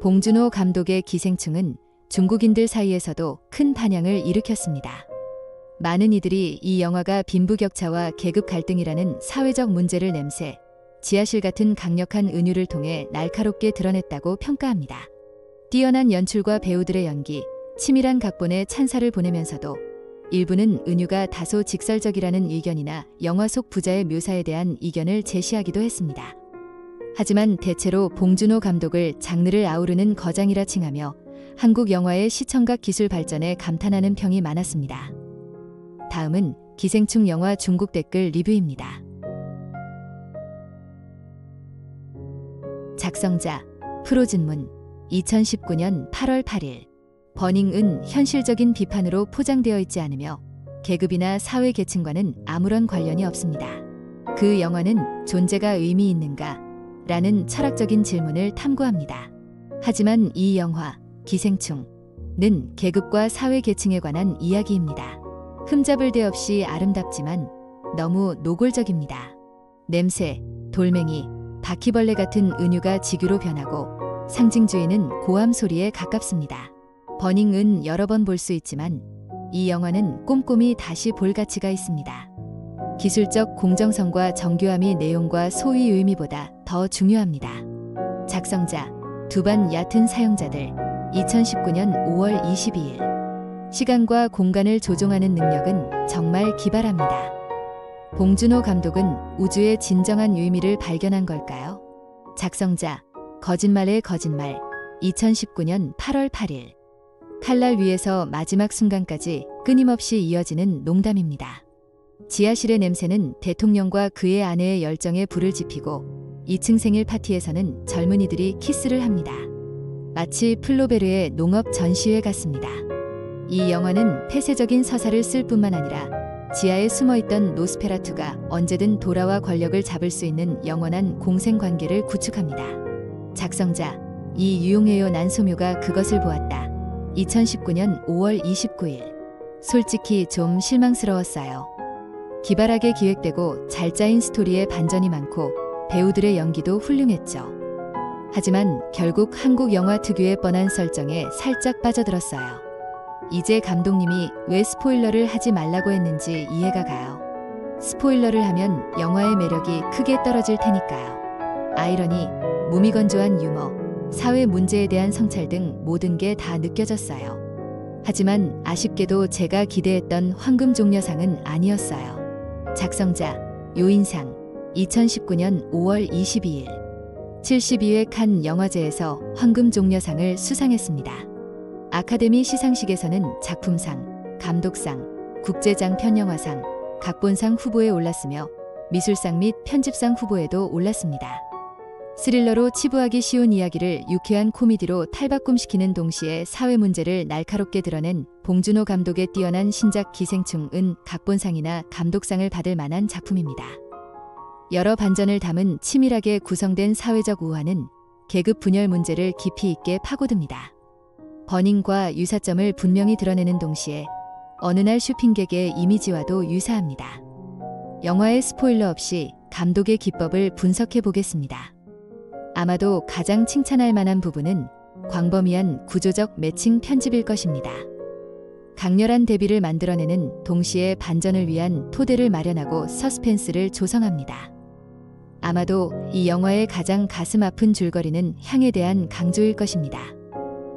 봉준호 감독의 기생충은 중국인들 사이에서도 큰 반향을 일으켰습니다. 많은 이들이 이 영화가 빈부격차와 계급 갈등이라는 사회적 문제를 냄새, 지하실 같은 강력한 은유를 통해 날카롭게 드러냈다고 평가합니다. 뛰어난 연출과 배우들의 연기, 치밀한 각본에 찬사를 보내면서도 일부는 은유가 다소 직설적이라는 의견이나 영화 속 부자의 묘사에 대한 이견을 제시하기도 했습니다. 하지만 대체로 봉준호 감독을 장르를 아우르는 거장이라 칭하며 한국 영화의 시청각 기술 발전에 감탄하는 평이 많았습니다. 다음은 기생충 영화 중국 댓글 리뷰입니다. 작성자 프로즌문 2019년 8월 8일 버닝은 현실적인 비판으로 포장되어 있지 않으며 계급이나 사회 계층과는 아무런 관련이 없습니다. 그 영화는 존재가 의미 있는가? 라는 철학적인 질문을 탐구합니다. 하지만 이 영화 기생충은 계급과 사회 계층에 관한 이야기입니다. 흠잡을 데 없이 아름답지만 너무 노골적입니다. 냄새, 돌멩이, 바퀴벌레 같은 은유가 직유로 변하고 상징주의는 고함 소리에 가깝습니다. 버닝은 여러 번 볼 수 있지만 이 영화는 꼼꼼히 다시 볼 가치가 있습니다. 기술적 공정성과 정교함이 내용과 소위 의미보다 더 중요합니다. 작성자 두반 얕은 사용자들 2019년 5월 22일 시간과 공간을 조종하는 능력은 정말 기발합니다. 봉준호 감독은 우주의 진정한 의미를 발견한 걸까요? 작성자 거짓말의 거짓말 2019년 8월 8일 칼날 위에서 마지막 순간까지 끊임없이 이어지는 농담입니다. 지하실의 냄새는 대통령과 그의 아내의 열정에 불을 지피고 2층 생일 파티에서는 젊은이들이 키스를 합니다. 마치 플로베르의 농업 전시회 같습니다. 이 영화는 폐쇄적인 서사를 쓸 뿐만 아니라 지하에 숨어있던 노스페라투가 언제든 돌아와 권력을 잡을 수 있는 영원한 공생관계를 구축합니다. 작성자 이 유용해요 난소묘가 그것을 보았다. 2019년 5월 29일 솔직히 좀 실망스러웠어요. 기발하게 기획되고 잘 짜인 스토리에 반전이 많고 배우들의 연기도 훌륭했죠. 하지만 결국 한국 영화 특유의 뻔한 설정에 살짝 빠져들었어요. 이제 감독님이 왜 스포일러를 하지 말라고 했는지 이해가 가요. 스포일러를 하면 영화의 매력이 크게 떨어질 테니까요. 아이러니, 무미건조한 유머, 사회 문제에 대한 성찰 등 모든 게 다 느껴졌어요. 하지만 아쉽게도 제가 기대했던 황금종려상은 아니었어요. 작성자 요인상 2019년 5월 22일 72회 칸 영화제에서 황금종려상을 수상했습니다. 아카데미 시상식에서는 작품상, 감독상, 국제장편영화상, 각본상 후보에 올랐으며 미술상 및 편집상 후보에도 올랐습니다. 스릴러로 치부하기 쉬운 이야기를 유쾌한 코미디로 탈바꿈시키는 동시에 사회 문제를 날카롭게 드러낸 봉준호 감독의 뛰어난 신작 기생충은 각본상이나 감독상을 받을 만한 작품입니다. 여러 반전을 담은 치밀하게 구성된 사회적 우화는 계급 분열 문제를 깊이 있게 파고듭니다. 버닝과 유사점을 분명히 드러내는 동시에 어느 날 쇼핑객의 이미지와도 유사합니다. 영화의 스포일러 없이 감독의 기법을 분석해 보겠습니다. 아마도 가장 칭찬할 만한 부분은 광범위한 구조적 매칭 편집일 것입니다. 강렬한 대비를 만들어내는 동시에 반전을 위한 토대를 마련하고 서스펜스를 조성합니다. 아마도 이 영화의 가장 가슴 아픈 줄거리는 향에 대한 강조일 것입니다.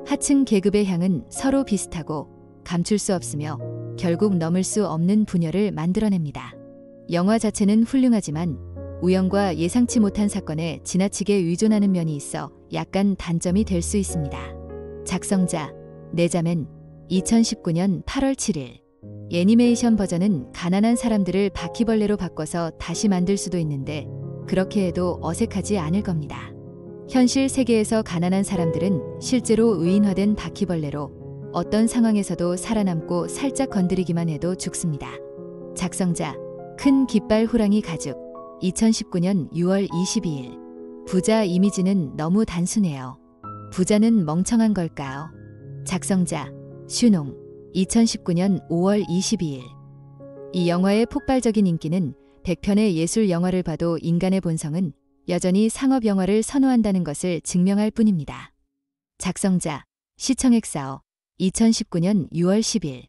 하층 계급의 향은 서로 비슷하고 감출 수 없으며 결국 넘을 수 없는 분열을 만들어냅니다. 영화 자체는 훌륭하지만 우연과 예상치 못한 사건에 지나치게 의존하는 면이 있어 약간 단점이 될 수 있습니다. 작성자 내자맨 2019년 8월 7일 애니메이션 버전은 가난한 사람들을 바퀴벌레로 바꿔서 다시 만들 수도 있는데 그렇게 해도 어색하지 않을 겁니다. 현실 세계에서 가난한 사람들은 실제로 의인화된 바퀴벌레로 어떤 상황에서도 살아남고 살짝 건드리기만 해도 죽습니다. 작성자 큰 깃발 호랑이 가죽 2019년 6월 22일 부자 이미지는 너무 단순해요. 부자는 멍청한 걸까요? 작성자 슈농 2019년 5월 22일 이 영화의 폭발적인 인기는 100편의 예술 영화를 봐도 인간의 본성은 여전히 상업 영화를 선호한다는 것을 증명할 뿐입니다. 작성자 시청액사어 2019년 6월 10일.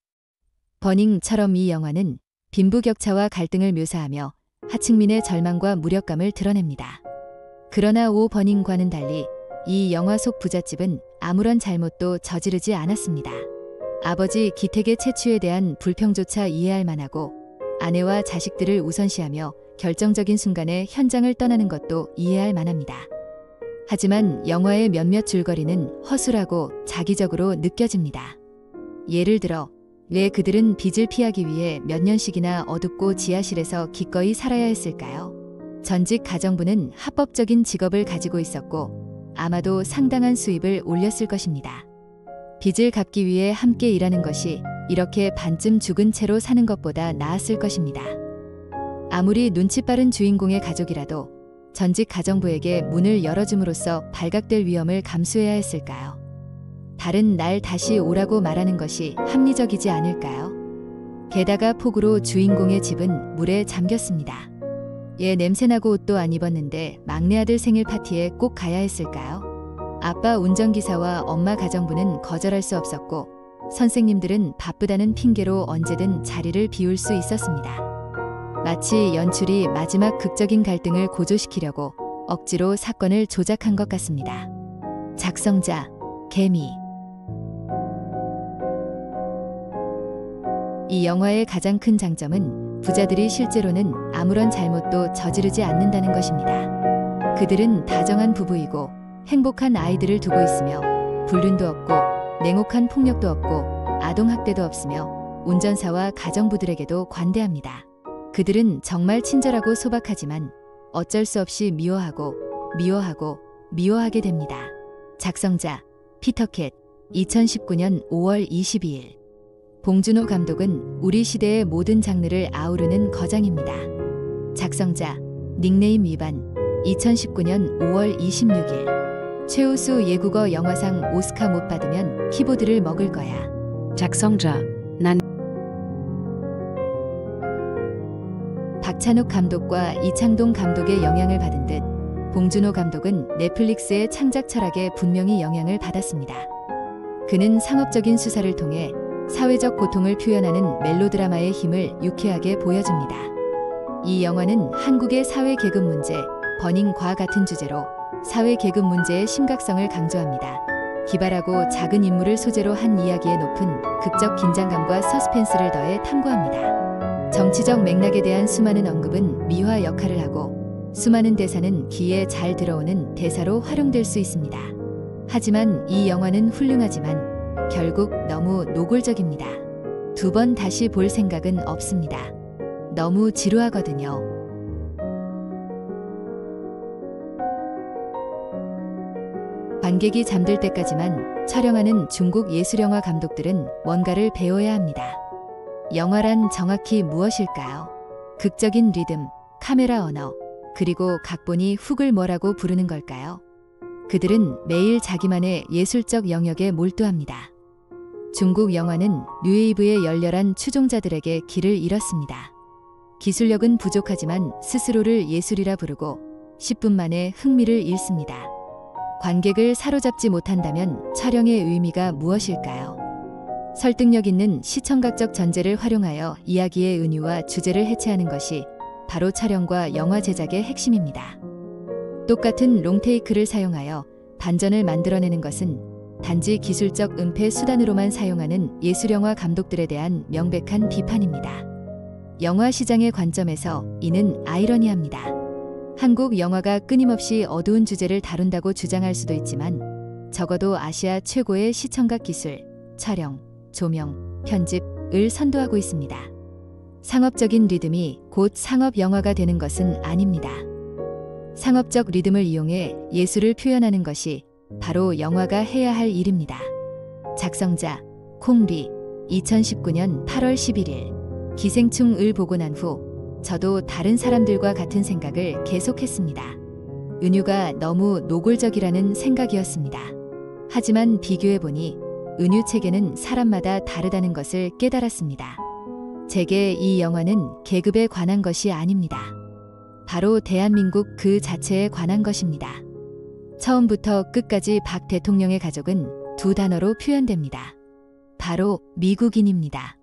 버닝처럼 이 영화는 빈부격차와 갈등을 묘사하며 하층민의 절망과 무력감을 드러냅니다. 그러나 오 버닝과는 달리 이 영화 속 부잣집은 아무런 잘못도 저지르지 않았습니다. 아버지 기택의 채취에 대한 불평조차 이해할 만하고 아내와 자식들을 우선시하며 결정적인 순간에 현장을 떠나는 것도 이해할 만합니다. 하지만 영화의 몇몇 줄거리는 허술하고 자기적으로 느껴집니다. 예를 들어 왜 그들은 빚을 피하기 위해 몇 년씩이나 어둡고 지하실에서 기꺼이 살아야 했을까요? 전직 가정부는 합법적인 직업을 가지고 있었고 아마도 상당한 수입을 올렸을 것입니다. 빚을 갚기 위해 함께 일하는 것이 이렇게 반쯤 죽은 채로 사는 것보다 나았을 것입니다. 아무리 눈치 빠른 주인공의 가족이라도 전직 가정부에게 문을 열어줌으로써 발각될 위험을 감수해야 했을까요? 다른 날 다시 오라고 말하는 것이 합리적이지 않을까요? 게다가 폭우로 주인공의 집은 물에 잠겼습니다. 얘 냄새나고 옷도 안 입었는데 막내 아들 생일 파티에 꼭 가야 했을까요? 아빠 운전기사와 엄마 가정부는 거절할 수 없었고 선생님들은 바쁘다는 핑계로 언제든 자리를 비울 수 있었습니다. 마치 연출이 마지막 극적인 갈등을 고조시키려고 억지로 사건을 조작한 것 같습니다. 작성자 개미. 이 영화의 가장 큰 장점은 부자들이 실제로는 아무런 잘못도 저지르지 않는다는 것입니다. 그들은 다정한 부부이고 행복한 아이들을 두고 있으며 불륜도 없고 냉혹한 폭력도 없고 아동학대도 없으며 운전사와 가정부들에게도 관대합니다. 그들은 정말 친절하고 소박하지만 어쩔 수 없이 미워하게 됩니다. 작성자 피터캣 2019년 5월 22일. 봉준호 감독은 우리 시대의 모든 장르를 아우르는 거장입니다. 작성자 닉네임 위반 2019년 5월 26일. 최우수 예국어 영화상 오스카 못 받으면 키보드를 먹을 거야. 작성자 난 박찬욱 감독과 이창동 감독의 영향을 받은 듯 봉준호 감독은 넷플릭스의 창작 철학에 분명히 영향을 받았습니다. 그는 상업적인 수사를 통해 사회적 고통을 표현하는 멜로드라마의 힘을 유쾌하게 보여줍니다. 이 영화는 한국의 사회 계급 문제, 버닝과 같은 주제로 사회 계급 문제의 심각성을 강조합니다. 기발하고 작은 인물을 소재로 한 이야기의 높은 극적 긴장감과 서스펜스를 더해 탐구합니다. 정치적 맥락에 대한 수많은 언급은 미화 역할을 하고 수많은 대사는 귀에 잘 들어오는 대사로 활용될 수 있습니다. 하지만 이 영화는 훌륭하지만 결국 너무 노골적입니다. 두 번 다시 볼 생각은 없습니다. 너무 지루하거든요. 관객이 잠들 때까지만 촬영하는 중국 예술영화 감독들은 뭔가를 배워야 합니다. 영화란 정확히 무엇일까요? 극적인 리듬, 카메라 언어, 그리고 각본이 훅을 뭐라고 부르는 걸까요? 그들은 매일 자기만의 예술적 영역에 몰두합니다. 중국 영화는 뉴웨이브의 열렬한 추종자들에게 길을 잃었습니다. 기술력은 부족하지만 스스로를 예술이라 부르고 10분 만에 흥미를 잃습니다. 관객을 사로잡지 못한다면 촬영의 의미가 무엇일까요? 설득력 있는 시청각적 전제를 활용하여 이야기의 은유와 주제를 해체하는 것이 바로 촬영과 영화 제작의 핵심입니다. 똑같은 롱테이크를 사용하여 반전을 만들어내는 것은 단지 기술적 은폐 수단으로만 사용하는 예술영화 감독들에 대한 명백한 비판입니다. 영화 시장의 관점에서 이는 아이러니합니다. 한국 영화가 끊임없이 어두운 주제를 다룬다고 주장할 수도 있지만 적어도 아시아 최고의 시청각 기술, 촬영, 조명, 편집을 선도하고 있습니다. 상업적인 리듬이 곧 상업 영화가 되는 것은 아닙니다. 상업적 리듬을 이용해 예술을 표현하는 것이 바로 영화가 해야 할 일입니다. 작성자 콩리 2019년 8월 11일. 기생충을 보고 난 후 저도 다른 사람들과 같은 생각을 계속했습니다. 은유가 너무 노골적이라는 생각이었습니다. 하지만 비교해보니 은유 체계는 사람마다 다르다는 것을 깨달았습니다. 제게 이 영화는 계급에 관한 것이 아닙니다. 바로 대한민국 그 자체에 관한 것입니다. 처음부터 끝까지 박 대통령의 가족은 두 단어로 표현됩니다. 바로 미국인입니다.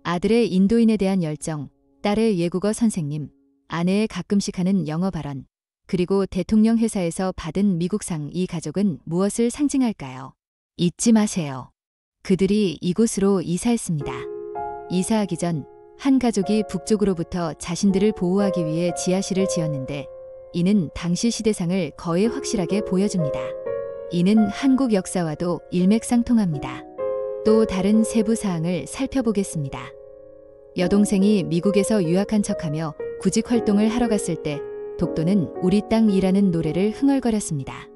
아들의 인도인에 대한 열정, 딸의 외국어 선생님, 아내의 가끔씩 하는 영어 발언, 그리고 대통령 회사에서 받은 미국상, 이 가족은 무엇을 상징할까요? 잊지 마세요. 그들이 이곳으로 이사했습니다. 이사하기 전 한 가족이 북쪽으로부터 자신들을 보호하기 위해 지하실을 지었는데, 이는 당시 시대상을 거의 확실하게 보여줍니다. 이는 한국 역사와도 일맥상통합니다. 또 다른 세부 사항을 살펴보겠습니다. 여동생이 미국에서 유학한 척하며 구직 활동을 하러 갔을 때 독도는 우리 땅이라는 노래를 흥얼거렸습니다.